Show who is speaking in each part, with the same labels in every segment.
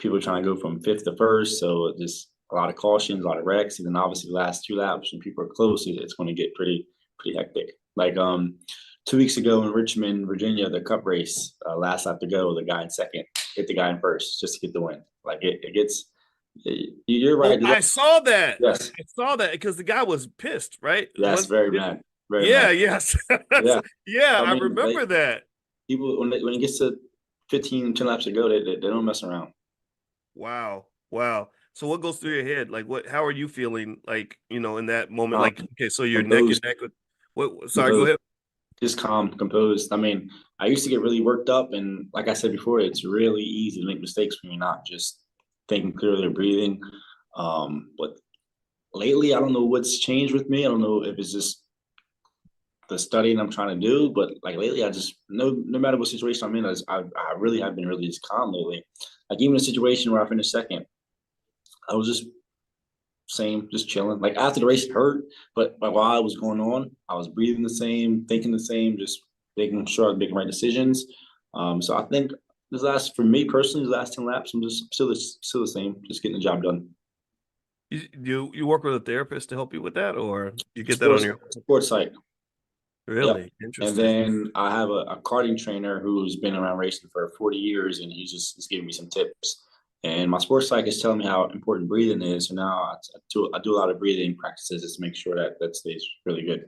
Speaker 1: people are trying to go from fifth to first, so just a lot of cautions, a lot of wrecks, and then obviously the last two laps when people are close, it's going to get pretty hectic. Like 2 weeks ago in Richmond, Virginia, the Cup race, last lap to go, the guy in second hit the guy in first just to get the win. Like it gets. You're
Speaker 2: Oh,
Speaker 1: right.
Speaker 2: I saw that.
Speaker 1: Yes,
Speaker 2: I saw that because the guy was pissed, right?
Speaker 1: yes, very mad, very
Speaker 2: Yeah,
Speaker 1: mad.
Speaker 2: yes.
Speaker 1: Yeah,
Speaker 2: Yeah,
Speaker 1: I
Speaker 2: I
Speaker 1: mean,
Speaker 2: remember that.
Speaker 1: people when it gets to 15, 10 laps to go, they don't mess around.
Speaker 2: Wow. Wow. So what goes through your head? Like how are you feeling like, in that moment?
Speaker 1: Um,
Speaker 2: Like, okay, so you're neck and
Speaker 1: composed,
Speaker 2: neck with sorry, go
Speaker 1: composed,
Speaker 2: ahead.
Speaker 1: just calm, composed. I mean, I used to get really worked up, and like I said before, it's really easy to make mistakes when you're not just thinking clearly or breathing. But lately, I don't know what's changed with me. I don't know if it's just the studying I'm trying to do, but like lately, I just no matter what situation I'm in, I really have been really just calm lately. Like even a situation where I finished second, I was just same, just chilling. Like after the race, it hurt, but while it was going on, I was breathing the same, thinking the same, just making sure I was making right decisions. So I think for me personally, the last 10 laps, I'm just still the same, just getting the job done.
Speaker 2: You work with a therapist to help you with that, or you get that on
Speaker 1: Sports
Speaker 2: your
Speaker 1: sports site. Yep.
Speaker 2: really
Speaker 1: And
Speaker 2: interesting.
Speaker 1: then I have a karting trainer who's been around racing for 40 years, and he's giving me some tips. And my sports psych is telling me how important breathing is. So now I do a lot of breathing practices just to make sure that stays really good.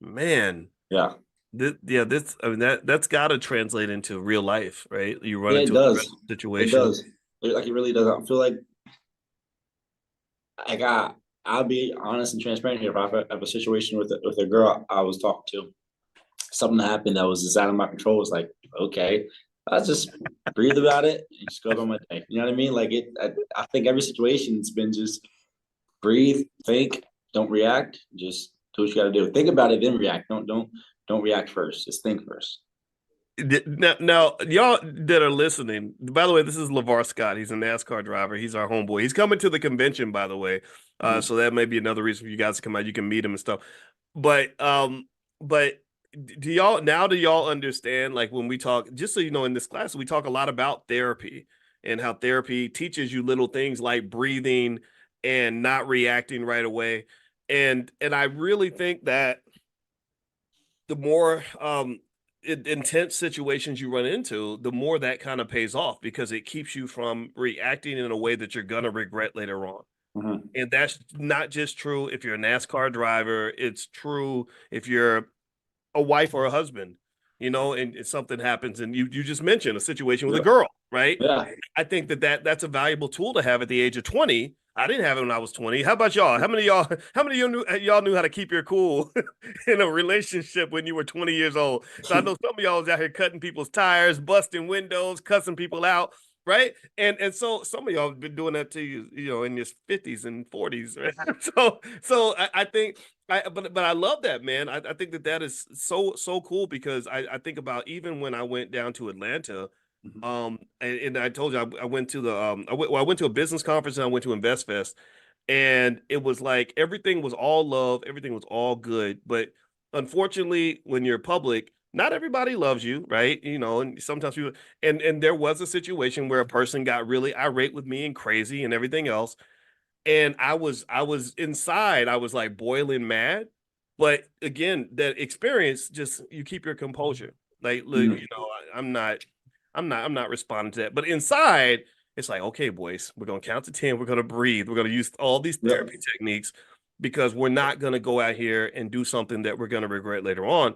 Speaker 2: Man,
Speaker 1: Yeah.
Speaker 2: this I mean that's got to translate into real life, right? You run
Speaker 1: Yeah, it
Speaker 2: into a
Speaker 1: does.
Speaker 2: stressful
Speaker 1: It
Speaker 2: situation.
Speaker 1: does. Like it really does. I feel like I'll be honest and transparent here. If I have a situation with a girl I was talking to, something happened that was just out of my control. It's like, okay, I just breathe about it and just go about my day. You know what I mean? Like I think every situation's been just breathe, think, don't react, just do what you got to do. Think about it, then react. Don't react first. Just think first.
Speaker 2: Now, y'all that are listening, by the way, this is LeVar Scott. He's a NASCAR driver. He's our homeboy. He's coming to the convention, by the way.
Speaker 1: Mhm.
Speaker 2: So that may be another reason for you guys to come out. You can meet him and stuff. But do y'all understand, like when we talk, just so you know, in this class, we talk a lot about therapy and how therapy teaches you little things like breathing and not reacting right away. And I really think that the more intense situations you run into, the more that kind of pays off because it keeps you from reacting in a way that you're gonna regret later on.
Speaker 1: Mhm.
Speaker 2: And that's not just true if you're a NASCAR driver, it's true if you're a wife or a husband, and something happens and you just mentioned a situation with a
Speaker 1: Yeah.
Speaker 2: girl, right?
Speaker 1: Yeah.
Speaker 2: I think that's a valuable tool to have at the age of 20. I didn't have it when I was 20. How about y'all? How many of y'all knew how to keep your cool in a relationship when you were 20 years old? So I know some of y'all was out here cutting people's tires, busting windows, cussing people out, right? And so some of y'all have been doing that to you, in your 50s and 40s, right? So I think but I love that, man. I think that is so cool because I think about even when I went down to Atlanta,
Speaker 1: Mhm.
Speaker 2: and I told you I went to the I went to a business conference and I went to Invest Fest, and it was like everything was all love, everything was all good, but unfortunately, when you're public, not everybody loves you, right? And sometimes people and there was a situation where a person got really irate with me and crazy and everything else, and I was inside, I was like boiling mad. But again, that experience just you keep your composure. Like, look,
Speaker 1: Mhm.
Speaker 2: I'm not responding to that. But inside, it's like, okay, boys, we're gonna count to 10, we're gonna breathe, we're gonna use all these
Speaker 1: Yep.
Speaker 2: therapy techniques because we're not gonna go out here and do something that we're gonna regret later on.